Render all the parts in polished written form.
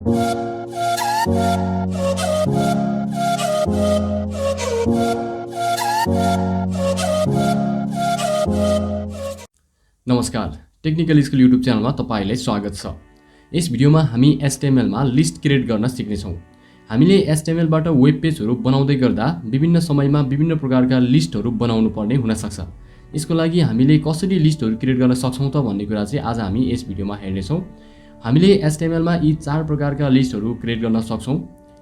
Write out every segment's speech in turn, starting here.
नमस्कार, technical school YouTube च्यानलमा तपाईलाई स्वागत छ। यस भिडियोमा हामी HTML मा लिस्ट क्रिएट गर्न सिक्नेछौँ। हामीले HTML बाट वेब पेजहरू बनाउँदै गर्दा विभिन्न समयमा विभिन्न प्रकारका लिस्टहरू बनाउनु पर्ने हुन सक्छ। यसको लागि हामीले कसरी लिस्टहरू क्रिएट गर्न सक्छौं त भन्ने कुरा चाहिँ आज हामी यस भिडियोमा हेर्नेछौँ। हामीले HTML मा यी 4 प्रकारका लिस्टहरू क्रिएट गर्न सक्छौं।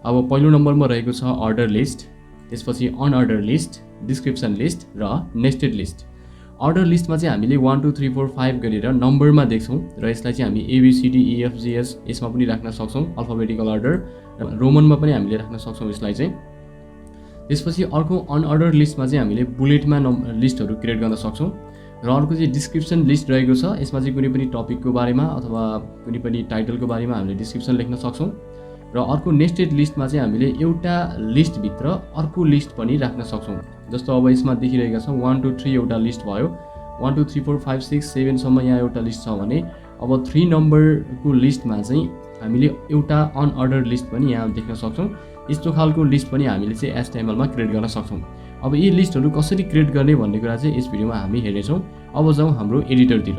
अब पहिलो नम्बरमा रहेको छ अर्डर लिस्ट, त्यसपछि अनअर्डर लिस्ट, डिस्क्रिप्सन लिस्ट र नेस्टेड लिस्ट। अर्डर लिस्टमा चाहिँ हामीले 1 2 3 4 5 गरेर नम्बरमा देख्छौं र यसलाई चाहिँ हामी ABCDEFGH यसमा पनि राख्न सक्छौं, अल्फाबेटिकल अर्डर र रोमनमा पनि हामीले राख्न सक्छौं यसलाई चाहिँ। त्यसपछि अर्को अनअर्डर लिस्टमा चाहिँ हामीले बुलेटमा लिस्टहरू क्रिएट गर्न सक्छौं र अर्को चाहिँ डिस्क्रिप्सन लिस्ट रहेको छ। यसमा चाहिँ कुनै पनि टपिकको बारेमा अथवा कुनै पनि टाइटलको बारेमा हामीले डिस्क्रिप्सन लेख्न सक्छौं र अर्को नेस्टेड लिस्टमा चाहिँ हामीले एउटा लिस्ट भित्र अर्को लिस्ट पनि राख्न सक्छौं। जस्तो अब यसमा देखिरहेका छौं 1 2 3 एउटा लिस्ट भयो, 1 2 3 4 5 6 7 सम्म यहाँ एउटा लिस्ट छ भने अब 3 नम्बरको लिस्टमा चाहिँ हामीले एउटा अनअर्डर लिस्ट पनि यहाँ देख्न सक्छौं। यस्तो खालको लिस्ट पनि हामीले चाहिँ HTML मा क्रिएट गर्न सक्छौं। अब यी लिस्टहरू कसरी क्रिएट गर्ने भन्ने कुरा चाहिँ यस भिडियोमा हामी हेर्नेछौं। अब जाउँ हाम्रो एडिटरतिर।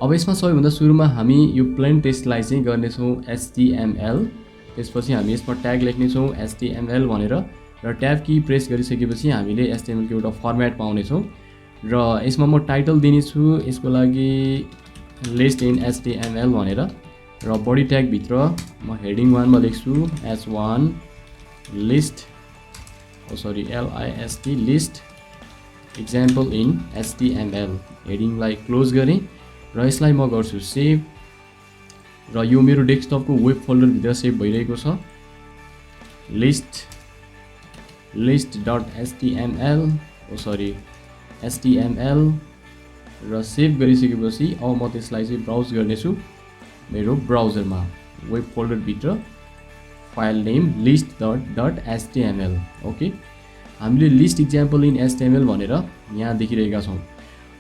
अब यसमा सबैभन्दा सुरुमा हामी यो प्लेन टेक्स्टलाई चाहिँ गर्नेछौं HTML। त्यसपछि हामी यसमा ट्याग लेख्नेछौं HTML भनेर र ट्याब की प्रेस गरिसकेपछि हामीले HTML को एउटा फर्म्याट पाउनेछौं र यसमा म टाइटल दिनेछु, यसको लागि लिस्ट इन HTML भनेर र बडी ट्याग भित्र म हेडिङ 1 मा लेख्छु H1 list LIST list example in HTML। हेडिङलाई क्लोज गरे र यसलाई म गर्छु सेभ र यो मेरो डेस्कटपको वेब फोल्डर भित्र सेभ भइरहेको छ list.html र सेभ गरिसकेपछि अब म त्यसलाई चाहिँ ब्राउज गर्नेछु मेरो ब्राउजरमा वेब फोल्डर भित्र फाइल नेम list.html। ओके, हामीले लिस्ट एक्जाम्पल इन HTML भनेर यहाँ देखिरहेका छौं।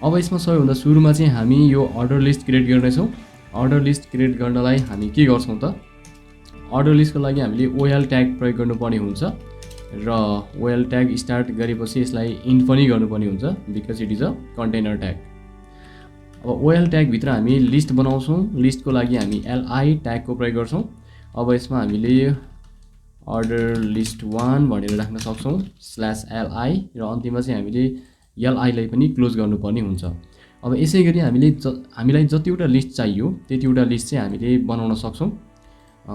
अब यसमा सबैभन्दा सुरुमा चाहिँ हामी यो अर्डर लिस्ट क्रिएट गर्नेछौं। अर्डर लिस्ट क्रिएट गर्नलाई हामी के गर्छौं त, अर्डर लिस्टको लागि हामीले OL ट्याग प्रयोग गर्नुपर्ने हुन्छ र OL ट्याग स्टार्ट गरेपछि यसलाई इन्ट पनि गर्नुपर्ने हुन्छ because it is a container tag. अब OL ट्याग भित्र हामी लिस्ट बनाउँछौं। लिस्टको लागि हामी LI ट्यागको प्रयोग गर्छौं। अब यसमा हामीले अर्डर लिस्ट 1 भनेर राख्न सक्छौं /LI र अन्तिममा चाहिँ हामीले LI लाई पनि क्लोज गर्नुपर्ने हुन्छ। अब यसैगरी हामीलाई जतिवटा लिस्ट चाहियो त्यतिवटा लिस्ट चाहिँ हामीले बनाउन सक्छौं।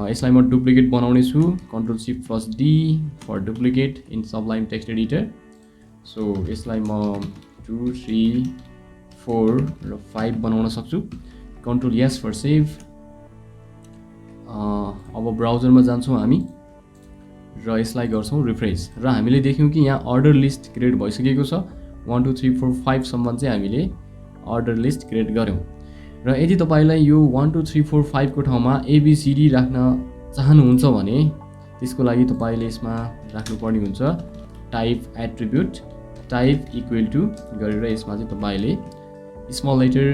यसलाई म डुप्लिकेट बनाउने छु, Ctrl+Shift+D for duplicate in sublime text editor. So यसलाई म 2 3 4 र 5 बनाउन सक्छु, Ctrl+S फर सेभ। अब ब्राउजरमा जान्छौं हामी र यसलाई गर्छौं रिफ्रेश र हामीले देख्यौं कि यहाँ अर्डर लिस्ट क्रिएट भइसकेको छ। 1 2 3 4 5 सम्म चाहिँ हामीले अर्डर लिस्ट क्रिएट गर्यौं र यदि तपाईलाई यो 1 2 3 4 5 को ठाउँमा ABCD राख्न चाहनुहुन्छ भने त्यसको लागि तपाईले यसमा राख्नुपर्ने हुन्छ type attribute type equal to गरेर यसमा चाहिँ तपाईले स्मल लेटर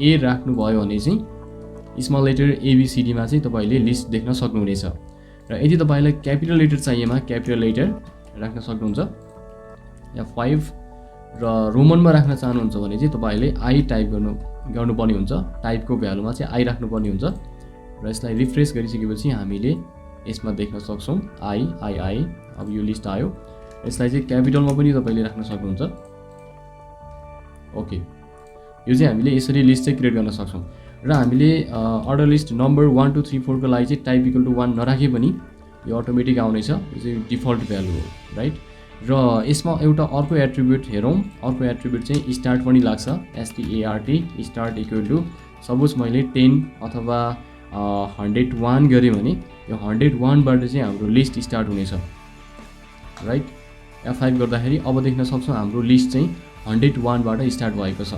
A राख्नु भयो भने चाहिँ स्मल लेटर ABCD मा चाहिँ तपाईले लिस्ट देख्न सक्नुहुनेछ र यदि तपाईलाई क्यापिटल लेटर चाहिएमा क्यापिटल लेटर राख्न सक्नुहुन्छ या 5 र रोमनमा राख्न चाहनुहुन्छ भने चाहिँ तपाईले I टाइप गर्नुपर्ने हुन्छ। टाइपको भ्यालुमा चाहिँ I राख्नुपर्ने हुन्छ र यसलाई रिफ्रेश गरिसकेपछि हामीले यसमा देख्न सक्छौं I। अब यो लिस्ट आयो। यसलाई चाहिँ क्यापिटलमा पनि तपाईले राख्न सक्नुहुन्छ। ओके, यो चाहिँ हामीले यसरी लिस्ट चाहिँ क्रिएट गर्न सक्छौं र हामीले अर्डर लिस्ट नम्बर 1 2 3 4 को लागि चाहिँ टाइप इक्वल टु 1 नराखे पनि यो अटोमेटिक आउनेछ। यो चाहिँ डिफल्ट भ्यालु हो, राइट। र यसमा एउटा अर्को एट्रिब्युट हेरौं। अर्को एट्रिब्युट चाहिँ स्टार्ट पनि लाग्छ, START start equal to suppose मैले 10 अथवा 101 गरे भने यो 101 बाट चाहिँ हाम्रो लिस्ट स्टार्ट हुनेछ, राइट। F5 गर्दाखेरि अब देख्न सक्छौं हाम्रो लिस्ट चाहिँ 101 बाट स्टार्ट भएको छ,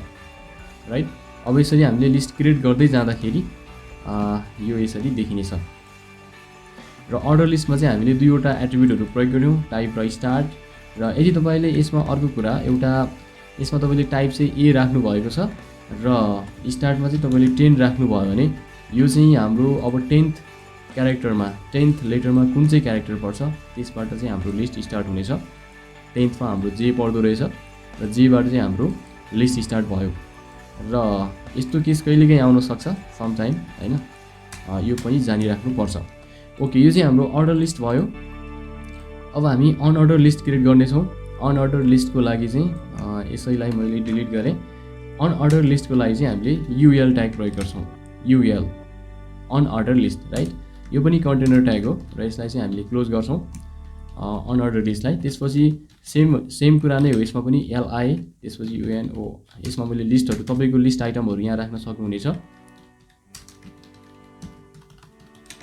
राइट। अब यसरी हामीले लिस्ट क्रिएट गर्दै जाँदाखेरि यो यसरी देखिनेछ र अर्डर लिस्टमा चाहिँ हामीले दुईवटा एट्रिब्युटहरू प्रयोग गर्यौं, टाइप र स्टार्ट। र यदि तपाईले यसमा अर्को कुरा एउटा यसमा तपाईले टाइप चाहिँ A राख्नु भएको छ र स्टार्टमा चाहिँ तपाईले 10 राख्नु भयो भने यो चाहिँ हाम्रो अब 10th क्यारेक्टरमा 10th लेटरमा कुन चाहिँ क्यारेक्टर पर्छ त्यसबाट चाहिँ हाम्रो लिस्ट स्टार्ट हुनेछ। 10th मा हाम्रो जे पर्दो रहेछ र जेबाट चाहिँ हाम्रो लिस्ट स्टार्ट भयो र यस्तो केस कहिलेकाहीँ आउन सक्छ सम टाइम हैन, यो पनि जानिराख्नुपर्छ। ओके, यो चाहिँ हाम्रो अर्डर लिस्ट भयो। अब हामी अनअर्डर लिस्ट क्रिएट गर्नेछौँ। अनअर्डर लिस्टको लागि चाहिँ यसैलाई मैले डिलिट गरेँ। अनअर्डर लिस्टको लागि चाहिँ हामीले युएल ट्याग प्रयोग गर्छौँ। युएल अनअर्डर लिस्ट, राइट। यो पनि कन्टेनर ट्याग हो र यसलाई चाहिँ हामीले क्लोज गर्छौँ अनअर्डर लिस्टलाई। त्यसपछि सेम कुरा नै हो यसमा पनि एलआई त्यसपछि युएनओ। यसमा मैले लिस्टहरू तपाईँको लिस्ट आइटमहरू यहाँ राख्न सक्नुहुनेछ।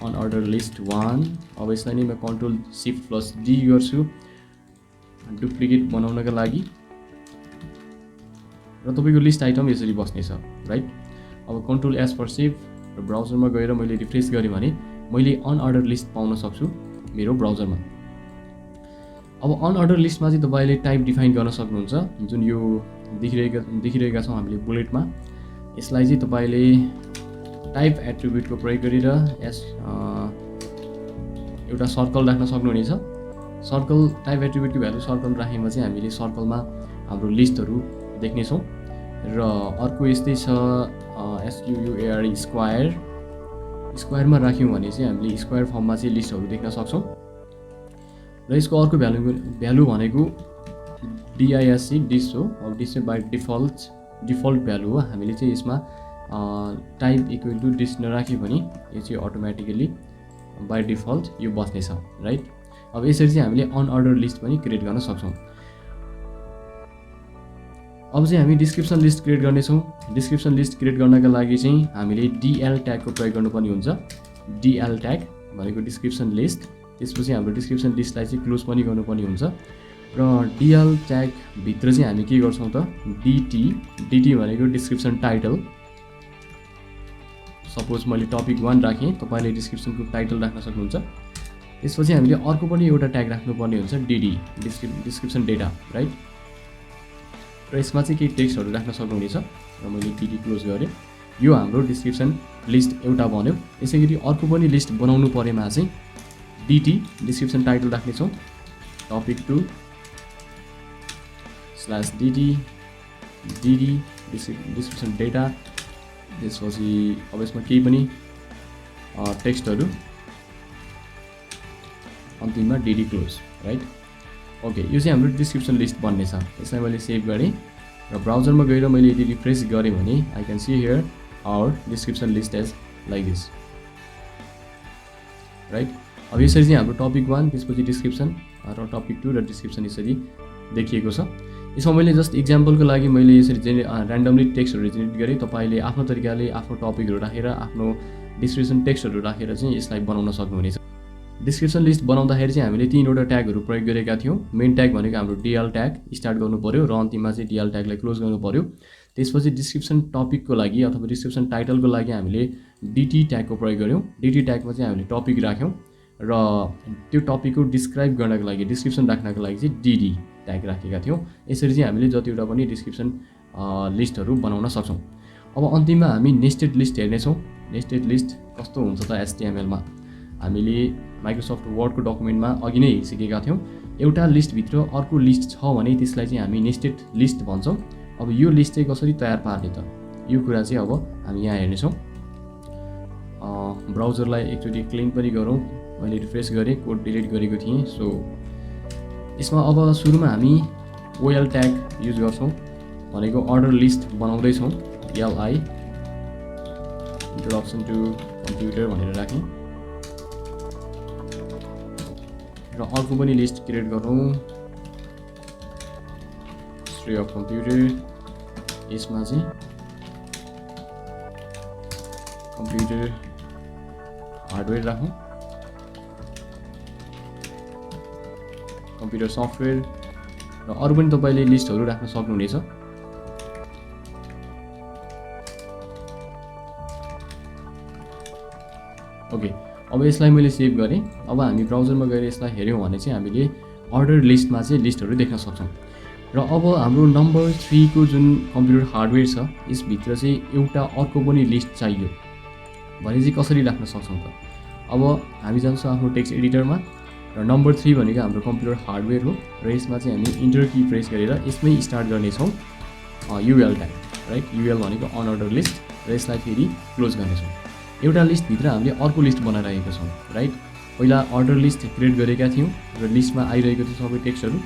अनअर्डर लिस्ट 1। अब यसलाई नै म Ctrl+Shift+D गर्छु डुप्लिकेट बनाउनका लागि र तपाईँको लिस्ट आइटम यसरी बस्नेछ, राइट। अब Ctrl+S फर सेभ र ब्राउजरमा गएर मैले रिफ्रेस गरेँ भने मैले अनअर्डर लिस्ट पाउन सक्छु मेरो ब्राउजरमा। अब अनअर्डर लिस्टमा चाहिँ तपाईँले टाइप डिफाइन गर्न सक्नुहुन्छ, जुन यो देखिरहेका छौँ हामीले बुलेटमा। यसलाई चाहिँ तपाईँले टाइप एट्रिब्युटको प्रयोग गरेर एउटा सर्कल राख्न सक्नुहुनेछ। सर्कल टाइप एट्रिब्युटको भ्यालु सर्कल राखेमा चाहिँ हामीले सर्कलमा हाम्रो लिस्टहरू देख्नेछौँ। र अर्को यस्तै छ SQUARE स्क्वायर। स्क्वायरमा राख्यौँ भने चाहिँ हामीले स्क्वायर फर्ममा चाहिँ लिस्टहरू देख्न सक्छौँ। र यसको अर्को भ्यालु भनेको DISC डिस हो। अब डिस चाहिँ बाई डिफल्ट भ्यालु हो। हामीले चाहिँ यसमा टाइप इक्वल टु डिस नराख्यो भने यो चाहिँ अटोमेटिकली बाई डिफल्ट यो बस्नेछ, राइट। अब यसरी चाहिँ हामीले अनअर्डर लिस्ट पनि क्रिएट गर्न सक्छौँ। अब चाहिँ हामी डिस्क्रिप्सन लिस्ट क्रिएट गर्नेछौँ। डिस्क्रिप्सन लिस्ट क्रिएट गर्नका लागि चाहिँ हामीले DL ट्यागको प्रयोग गर्नुपर्ने हुन्छ। DL ट्याग भनेको डिस्क्रिप्सन लिस्ट। त्यसपछि हाम्रो डिस्क्रिप्सन लिस्टलाई चाहिँ क्लोज पनि गर्नुपर्ने हुन्छ र DL ट्यागभित्र चाहिँ हामी के गर्छौँ त DT भनेको डिस्क्रिप्सन टाइटल। सपोज मैले टपिक 1 राखेँ, तपाईँले डिस्क्रिप्सनको टाइटल राख्न सक्नुहुन्छ। त्यसपछि हामीले अर्को पनि एउटा ट्याग राख्नुपर्ने हुन्छ DD डिस्क्रिप्सन डेटा, राइट। र यसमा चाहिँ केही टेक्स्टहरू राख्न सक्नुहुनेछ र मैले DD क्लोज गरेँ। यो हाम्रो डिस्क्रिप्सन लिस्ट एउटा बन्यो। यसै गरी अर्को पनि लिस्ट बनाउनु परेमा चाहिँ DT डिस्क्रिप्सन टाइटल राख्नेछौँ। Topic 2/DD description data. त्यसपछि अब यसमा केही पनि टेक्स्टहरू, अन्तिममा DD क्लोज, राइट। ओके, यो चाहिँ हाम्रो डिस्क्रिप्सन लिस्ट बन्नेछ। यसलाई मैले सेभ गरेँ र ब्राउजरमा गएर मैले यदि रिफ्रेस गरेँ भने I can see here our description list as like this, right. अब यसरी चाहिँ हाम्रो टपिक 1 त्यसपछि डिस्क्रिप्सन र टपिक 2 र डिस्क्रिप्सन यसरी देखिएको छ। यसमा मैले जस्ट इक्जाम्पलको लागि मैले यसरी ऱ्यान्डमली टेक्स्टहरू जेनेरेट गरेँ। तपाईँले आफ्नो तरिकाले आफ्नो टपिकहरू राखेर आफ्नो डिस्क्रिप्सन टेक्स्टहरू राखेर चाहिँ यसलाई बनाउन सक्नुहुनेछ। डिस्क्रिप्सन लिस्ट बनाउँदाखेरि चाहिँ हामीले 3वटा ट्यागहरू प्रयोग गरेका थियौँ। मेन ट्याग भनेको हाम्रो DL ट्याग स्टार्ट गर्नु पर्यो र अन्तिममा चाहिँ DL ट्यागलाई क्लोज गर्नु पर्यो। त्यसपछि डिस्क्रिप्सन टपिकको लागि अथवा डिस्क्रिप्सन टाइटलको लागि हामीले DT ट्यागको प्रयोग गऱ्यौँ। DT ट्यागमा चाहिँ हामीले टपिक राख्यौँ र त्यो टपिकको डिस्क्राइब गर्नको लागि डिस्क्रिप्सन राख्नको लागि चाहिँ DD ट्याग राखेका थियौँ। यसरी चाहिँ हामीले जतिवटा पनि डिस्क्रिप्सन लिस्टहरू बनाउन सक्छौँ। अब अन्तिममा हामी नेस्टेड लिस्ट हेर्नेछौँ। नेस्टेड लिस्ट कस्तो हुन्छ त HTML-मा हामीले माइक्रोसफ्ट वर्डको डकुमेन्टमा अघि नै सिकेका थियौँ। एउटा लिस्टभित्र अर्को लिस्ट छ भने त्यसलाई चाहिँ हामी नेस्टेड लिस्ट भन्छौँ। अब यो लिस्ट चाहिँ कसरी तयार पार्ने त, यो कुरा चाहिँ अब हामी यहाँ हेर्नेछौँ। ब्राउजरलाई एकचोटि क्लिन पनि गरौँ। मैले रिफ्रेस गरेँ, कोड डिलिट गरेको थिएँ। सो यसमा अब सुरुमा हामी OL ट्याग युज गर्छौँ भनेको अर्डर लिस्ट बनाउँदैछौँ। LI इन्ट्रोडक्सन टु कम्प्युटर भनेर राखेँ र अर्को पनि लिस्ट क्रिएट गरौँ हिस्ट्री अफ कम्प्युटर। यसमा चाहिँ कम्प्युटर हार्डवेयर राखौँ, कम्प्युटर सफ्टवेयर र अरू पनि तपाईँले लिस्टहरू राख्न सक्नुहुनेछ। ओके, अब यसलाई मैले सेभ गरेँ। अब हामी ब्राउजरमा गएर यसलाई हेऱ्यौँ भने चाहिँ हामीले अर्डर लिस्टमा चाहिँ लिस्टहरू देख्न सक्छौँ। र अब हाम्रो नम्बर 3 को जुन कम्प्युटर हार्डवेयर छ यसभित्र चाहिँ एउटा अर्को पनि लिस्ट चाहियो। भने चाहिँ कसरी राख्न सक्छौँ त। अब हामी जान्छौँ आफ्नो टेक्स्ट एडिटरमा र नम्बर 3 भनेको हाम्रो कम्प्युटर हार्डवेयर हो र यसमा चाहिँ हामी इन्टर की प्रेस गरेर यसमै स्टार्ट गर्नेछौँ युएल ट्याग, राइट। युएल भनेको अनअर्डर लिस्ट र यसलाई फेरि क्लोज गर्नेछौँ। एउटा लिस्टभित्र हामीले अर्को लिस्ट बनाइरहेको छौँ, राइट। पहिला अर्डर लिस्ट क्रिएट गरेका थियौँ र लिस्टमा आइरहेको थियो सबै टेक्स्टहरू,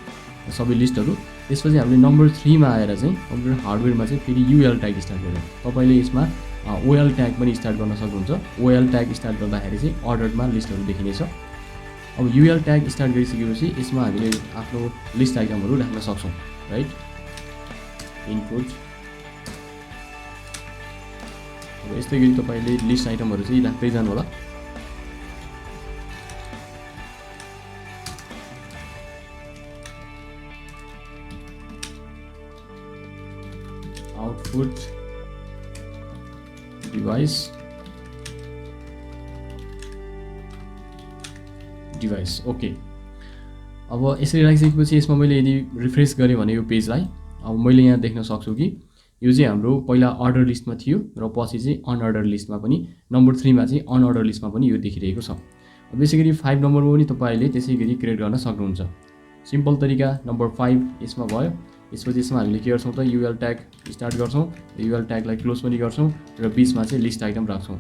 सबै लिस्टहरू। त्यसपछि हामीले नम्बर 3 मा आएर चाहिँ कम्प्युटर हार्डवेयरमा चाहिँ फेरि युएल ट्याग स्टार्ट गऱ्यौँ। तपाईँले यसमा ओएल ट्याग पनि स्टार्ट गर्न सक्नुहुन्छ। ओएल ट्याग स्टार्ट गर्दाखेरि चाहिँ अर्डरमा लिस्टहरू देखिनेछ। अब युएल ट्याग स्टार्ट गरिसकेपछि यसमा हामीले आफ्नो लिस्ट आइटमहरू राख्न सक्छौँ, राइट। इनपुट अब यस्तै गरी तपाईँले लिस्ट आइटमहरू चाहिँ राख्दै जानु होला। Output device okay. अब यसरी राखिसकेपछि यसमा मैले यदि रिफ्रेस गरेँ भने यो पेजलाई अब मैले यहाँ देख्न सक्छु कि यो चाहिँ हाम्रो पहिला अर्डर लिस्टमा थियो र पछि चाहिँ अनअर्डर लिस्टमा पनि नम्बर 3 मा चाहिँ अनअर्डर लिस्टमा पनि यो देखिरहेको छ। अब यसै गरी 5 नम्बरमा पनि तपाईँले त्यसै गरी क्रिएट गर्न सक्नुहुन्छ। सिम्पल तरिका नम्बर 5 यसमा भयो। यसपछि यसमा हामीले के गर्छौँ त युएल ट्याग स्टार्ट गर्छौँ, युएल ट्यागलाई क्लोज पनि गर्छौँ र बिचमा चाहिँ लिस्ट आइटम राख्छौँ।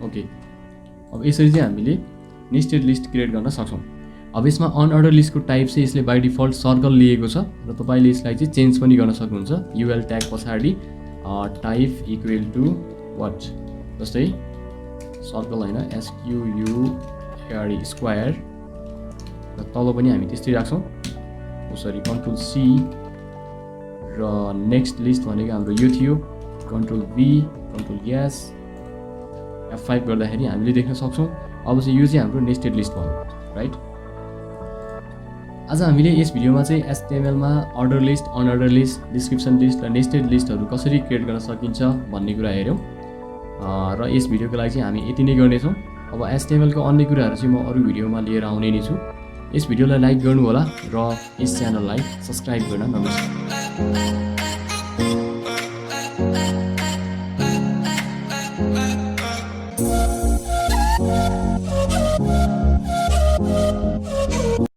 ओके। अब यसरी चाहिँ हामीले नेस्टेड लिस्ट क्रिएट गर्न सक्छौँ। अब यसमा अनअर्डर लिस्टको टाइप चाहिँ यसले बाई डिफल्ट सर्कल लिएको छ र तपाईँले यसलाई चाहिँ चेन्ज पनि गर्न सक्नुहुन्छ। युएल ट्याग पछाडि टाइप इक्वल टु वाट, जस्तै सर्कल होइन SQUARE स्क्वायर र तल पनि हामी त्यस्तै राख्छौँ। सरी कन्ट्रोल C र नेक्स्ट लिस्ट भनेको हाम्रो यो थियो, control V control S F5 गर्दाखेरि हामीले देख्न सक्छौँ। अब चाहिँ यो चाहिँ हाम्रो नेस्टेड लिस्ट भयो, राइट। आज हामीले यस भिडियोमा चाहिँ HTML मा order list, unorder list, description list र नेस्टेड लिस्टहरू कसरी क्रिएट गर्न सकिन्छ भन्ने कुरा हेऱ्यौँ र यस भिडियोको लागि चाहिँ हामी यति नै गर्नेछौँ। अब HTML को अन्य कुराहरू चाहिँ म अरू भिडियोमा लिएर आउने नै छु। यस भिडियोलाई लाइक गर्नु होला र यस च्यानललाई सब्स्क्राइब गर्न नबिर्सनु।